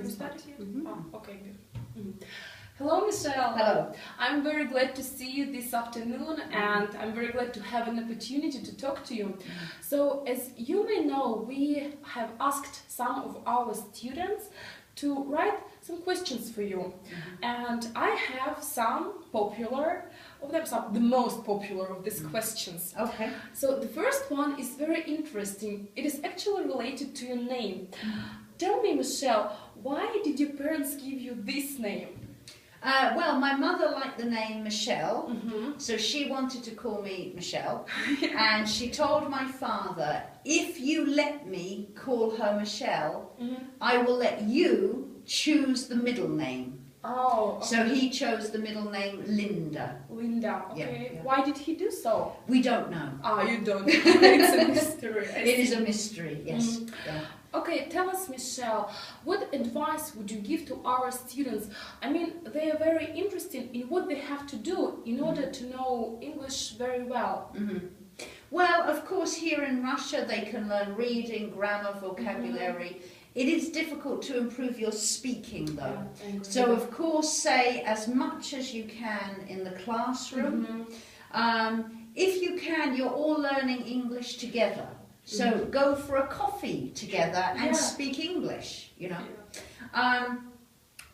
You started yet? Mm-hmm. Oh, okay, good. Mm-hmm. Hello, Michelle. Hello. I'm very glad to see you this afternoon, and I'm very glad to have an opportunity to talk to you. So, as you may know, we have asked some of our students to write some questions for you, and I have some popular of them, some the most popular of these questions. Okay. So the first one is very interesting. It is actually related to your name. Tell me, Michelle, why did your parents give you this name? Well, my mother liked the name Michelle, so she wanted to call me Michelle, and she told my father, if you let me call her Michelle, I will let you choose the middle name. Oh, okay. So he chose the middle name Linda. Linda, okay. Yeah, yeah. Why did he do so? We don't know. Ah, you don't. It's a mystery. It is a mystery, yes. Yeah. Okay, tell us, Michelle, what advice would you give to our students? I mean, they are very interested in what they have to do in order to know English very well. Well, of course, here in Russia they can learn reading, grammar, vocabulary. It is difficult to improve your speaking, though. Yeah, so, of course, say as much as you can in the classroom. If you can, you're all learning English together. So go for a coffee together and speak English, you know.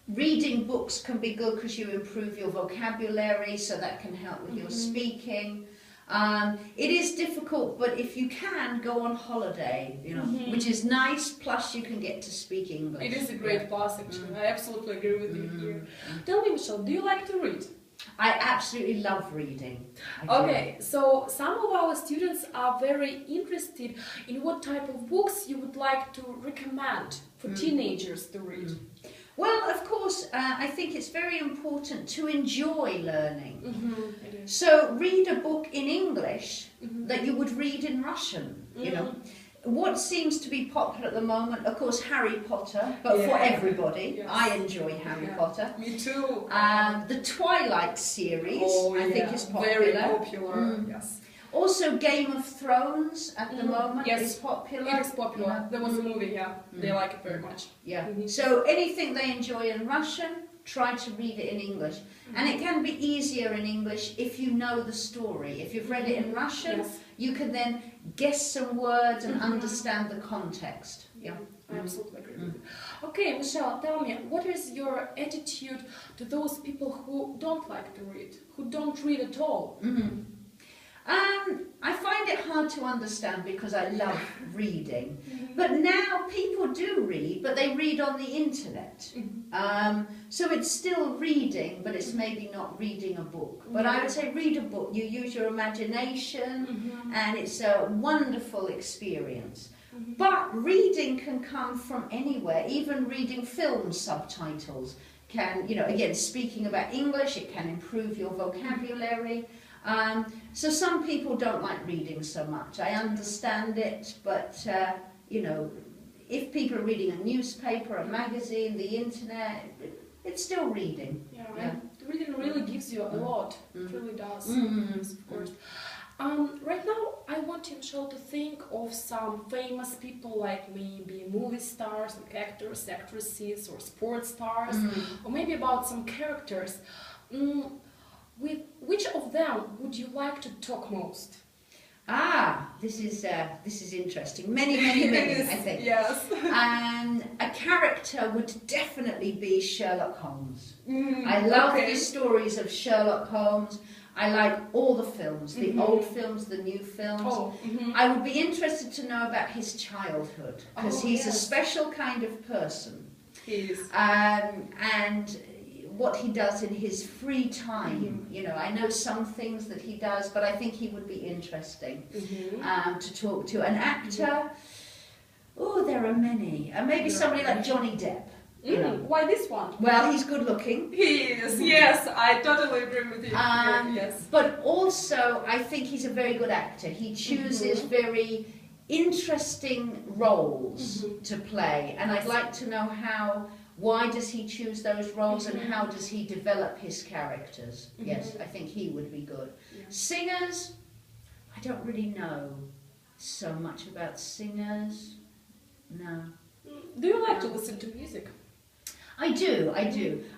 Reading books can be good because you improve your vocabulary, so that can help with your speaking. It is difficult, but if you can, go on holiday, you know, which is nice, plus you can get to speak English. It is a great plus, actually. I absolutely agree with you here. Tell me, Michelle, do you like to read? I absolutely love reading. Okay, so some of our students are very interested in what type of books you would like to recommend for teenagers to read. Well, of course, I think it's very important to enjoy learning. So read a book in English that you would read in Russian, you know. What seems to be popular at the moment, of course, Harry Potter, but for everybody. Yes. I enjoy Harry Potter. Me too. The Twilight series, I think is popular. Very popular, yes. Also, Game of Thrones at the moment is popular. It is popular. There was a movie, they like it very much. Yeah. So anything they enjoy in Russian, try to read it in English. And it can be easier in English if you know the story. If you've read it in Russian, you can then guess some words and understand the context. Yeah. I absolutely agree with you. Okay, Michelle, tell me, what is your attitude to those people who don't like to read, who don't read at all? I find it hard to understand because I love reading. But now people do read, but they read on the internet. So it's still reading, but it's maybe not reading a book. But I would say read a book. You use your imagination, and it's a wonderful experience. But reading can come from anywhere, even reading film subtitles can, you know, again, speaking about English, it can improve your vocabulary. So some people don't like reading so much. I understand it, but, you know, if people are reading a newspaper, a magazine, the internet, it's still reading. Yeah. Reading really gives you a lot. It really does. Yes, of course. Right now, I want you, Michelle, to think of some famous people, like maybe movie stars, like actors, actresses, or sports stars, or maybe about some characters. With which of them would you like to talk most? This is interesting. Many, I think. Yes. A character would definitely be Sherlock Holmes. I love the stories of Sherlock Holmes. I like all the films, the old films, the new films. I would be interested to know about his childhood, because he's a special kind of person. He is. And what he does in his free time. You know, I know some things that he does, but I think he would be interesting to talk to. An actor, there are many. Maybe somebody like Johnny Depp. You know. Why this one? Well, he's good looking. He is, yes, I totally agree with you. Yes. But also, I think he's a very good actor. He chooses very interesting roles to play, and I'd like to know why does he choose those roles and how does he develop his characters? Yes, I think he would be good. Singers, I don't really know so much about singers. No. Do you like to listen to music? I do.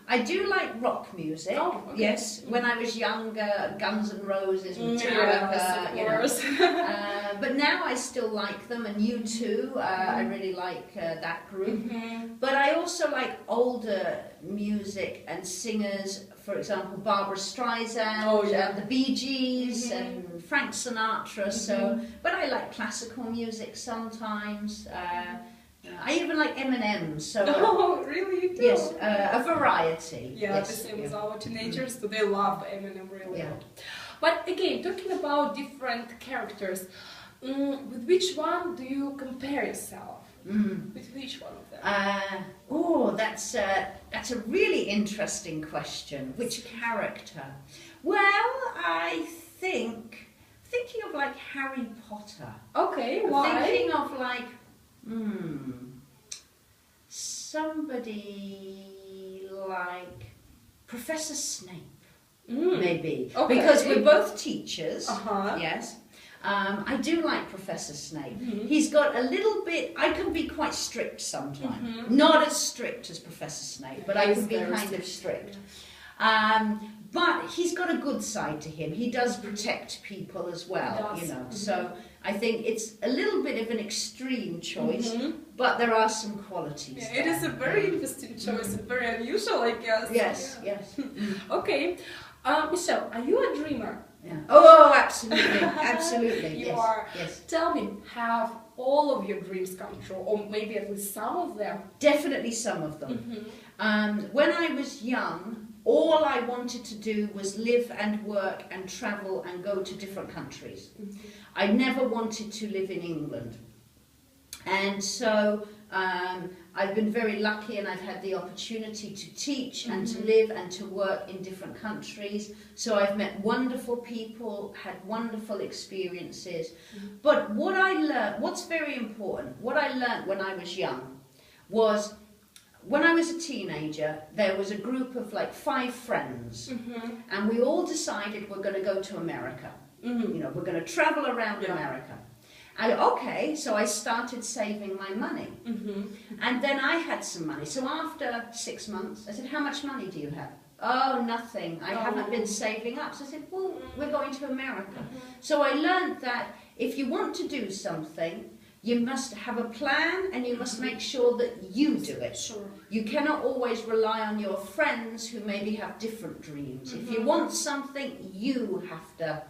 I do like rock music. Oh, okay. Yes, when I was younger, Guns N' Roses, Metallica, Yes, of course. but now I still like them, and U2. I really like that group. But I also like older music and singers. For example, Barbara Streisand, and the Bee Gees, and Frank Sinatra. So, but I like classical music sometimes. I even like Eminem, so... Oh, really? You do? Yes, a variety. Yeah, yes, the same as our teenagers, so they love Eminem really Yeah. lot. But again, talking about different characters, with which one do you compare yourself? With which one of them? That's a really interesting question. Which character? Well, I think... Thinking of like Harry Potter. Okay, why? Thinking of like... somebody like Professor Snape, maybe. Okay. Because we're both teachers, Uh-huh. yes. I do like Professor Snape. He's got a little bit, I can be quite strict sometimes. Not as strict as Professor Snape, but I can be kind of strict. But he's got a good side to him. He does protect people as well, you know. So I think it's a little bit of an extreme choice, but there are some qualities. Yeah, it is a very interesting choice and very unusual, I guess. Yes, Yeah. yes. Okay. Michelle, are you a dreamer? Yeah. Oh, absolutely, absolutely. You yes, are. yes. Tell me, have all of your dreams come true, or maybe at least some of them? Definitely some of them. When I was young, all I wanted to do was live and work and travel and go to different countries. I never wanted to live in England. And so I've been very lucky, and I've had the opportunity to teach and to live and to work in different countries. So I've met wonderful people, had wonderful experiences. But what I learned, what's very important, what I learned when I was young was, when I was a teenager, there was a group of like 5 friends, and we all decided we're going to go to America. You know, we're going to travel around America. And okay, so I started saving my money. And then I had some money. So after 6 months, I said, how much money do you have? Oh, nothing. I haven't been saving up. So I said, well, we're going to America. So I learned that if you want to do something, you must have a plan, and you must make sure that you do it. Sure. You cannot always rely on your friends who maybe have different dreams. If you want something, you have to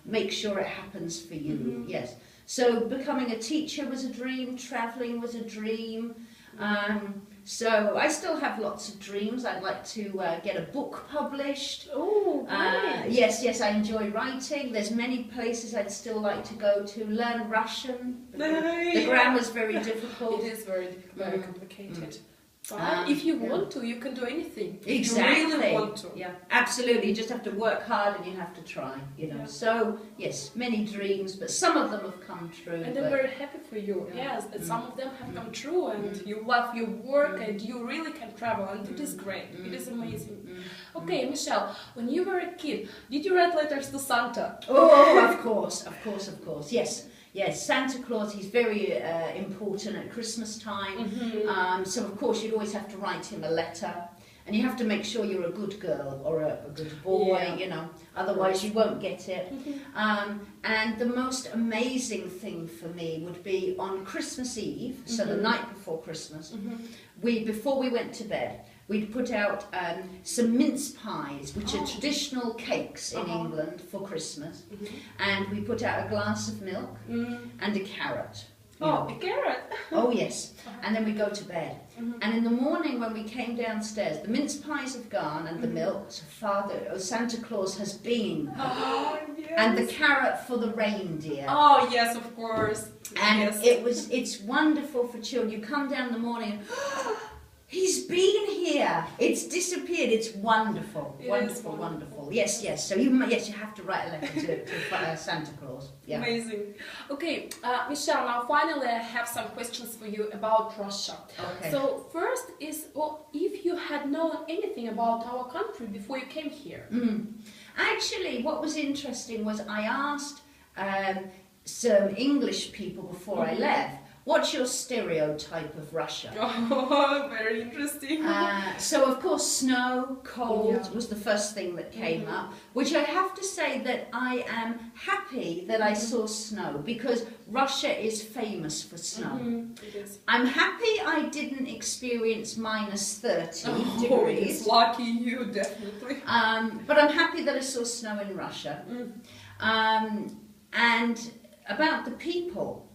make sure it happens for you. Yes. So becoming a teacher was a dream, travelling was a dream. So I still have lots of dreams. I'd like to get a book published. Oh, great. Yes, I enjoy writing. There's many places I'd still like to go to. Learn Russian. The grammar's very difficult. It is very complicated. But if you want to, you can do anything. Exactly. If you really want to. Yeah, absolutely. You just have to work hard, and you have to try, you know. Yeah. So, yes, many dreams, but some of them have come true. And I'm very happy for you. Yes, and some of them have come true, and you love your work, and you really can travel, and it is great. It is amazing. Okay, Michelle, when you were a kid, did you write letters to Santa? Oh, of course. Yes. Yes, Santa Claus, he's very important at Christmas time. So, of course, you'd always have to write him a letter. And you have to make sure you're a good girl or a good boy, you know. Otherwise, you won't get it. And the most amazing thing for me would be on Christmas Eve, so the night before Christmas, before we went to bed, we'd put out some mince pies, which are traditional cakes in England for Christmas. And we put out a glass of milk and a carrot. Oh, a carrot! Oh, yes. And then we go to bed. And in the morning when we came downstairs, the mince pies have gone and the milk, so Santa Claus has been. Oh, yes. And the carrot for the reindeer. Oh, yes, of course. And it's wonderful for children. You come down in the morning and, he's been here. It's disappeared. It's wonderful. Wonderful. Yes. So you have to write a letter to Santa Claus. Yeah. Amazing. Okay, Michelle, now finally I have some questions for you about Russia. Okay. So first is, if you had known anything about our country before you came here? Actually, what was interesting was I asked some English people before I left, what's your stereotype of Russia? Oh, very interesting. So of course snow, cold was the first thing that came up, which I have to say that I am happy that I saw snow, because Russia is famous for snow. It is. I'm happy I didn't experience minus 30 degrees. It's lucky you, definitely. But I'm happy that I saw snow in Russia. And about the people,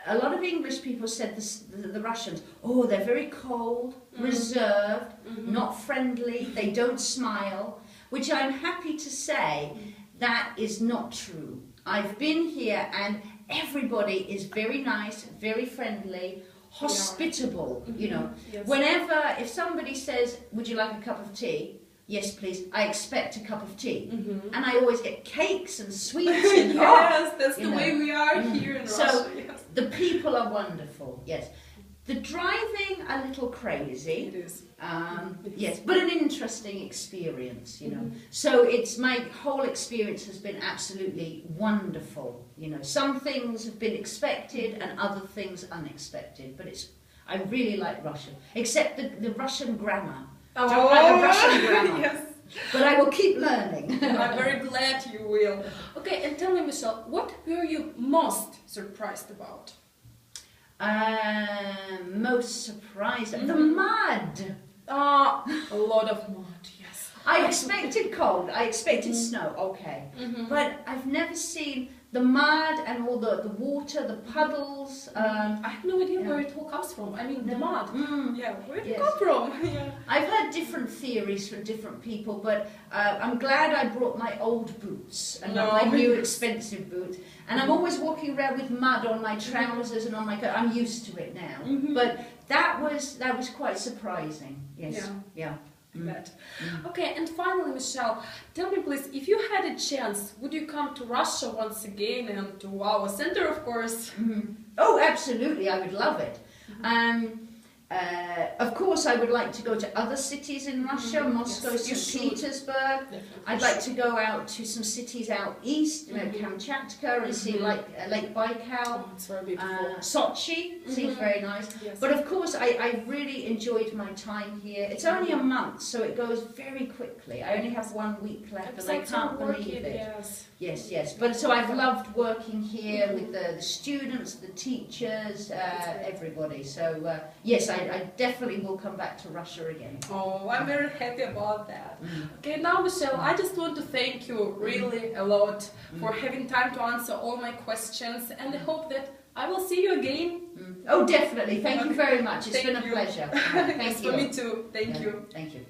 a lot of English people said the Russians, oh, they're very cold, reserved, not friendly, they don't smile, which I'm happy to say that is not true. I've been here and everybody is very nice, very friendly, hospitable, you know. Yes. Whenever, if somebody says, would you like a cup of tea? Yes, please. I expect a cup of tea. And I always get cakes and sweets. And, yes, that's the way we are here in Russia. So yes. the people are wonderful, yes. The driving, a little crazy. It is. Yes, but an interesting experience, you know. So it's, my whole experience has been absolutely wonderful, you know. Some things have been expected and other things unexpected, but I really like Russian, except the Russian grammar. I don't like the Russian grammar. Yes. But I will keep learning. I'm very glad you will. Okay, and tell me, Michelle, what were you most surprised about? Most surprised. The mud. A lot of mud, yes. I expected cold, I expected snow, okay. But I've never seen the mud and all the water, the puddles. I have no idea where it all comes from. I mean, the mud. Yeah, where did it come from? Yeah. I've heard different theories from different people, but I'm glad I brought my old boots and not my new expensive boots. And I'm always walking around with mud on my trousers and on my coat. I'm used to it now. But that was quite surprising. Yes. Yeah. Okay, and finally, Michelle, tell me please, if you had a chance, would you come to Russia once again and to our center, of course? Oh, absolutely, I would love it. Of course, I would like to go to other cities in Russia, Moscow, St. Petersburg. I'd like to go out to some cities out east, you know, Kamchatka, and see Lake Baikal. It's very beautiful. Sochi seems very nice. Yes. But of course, I really enjoyed my time here. It's only a month, so it goes very quickly. I only have 1 week left, and I can't believe it. Yes. But so I've loved working here with the students, the teachers, everybody. So yes, I definitely will come back to Russia again. Oh, I'm very happy about that. Okay, now Michelle, I just want to thank you really a lot for having time to answer all my questions, and I hope that I will see you again. Oh, definitely. Thank you very much. It's been a pleasure. Thank you. For me too. Thank you. Thank you.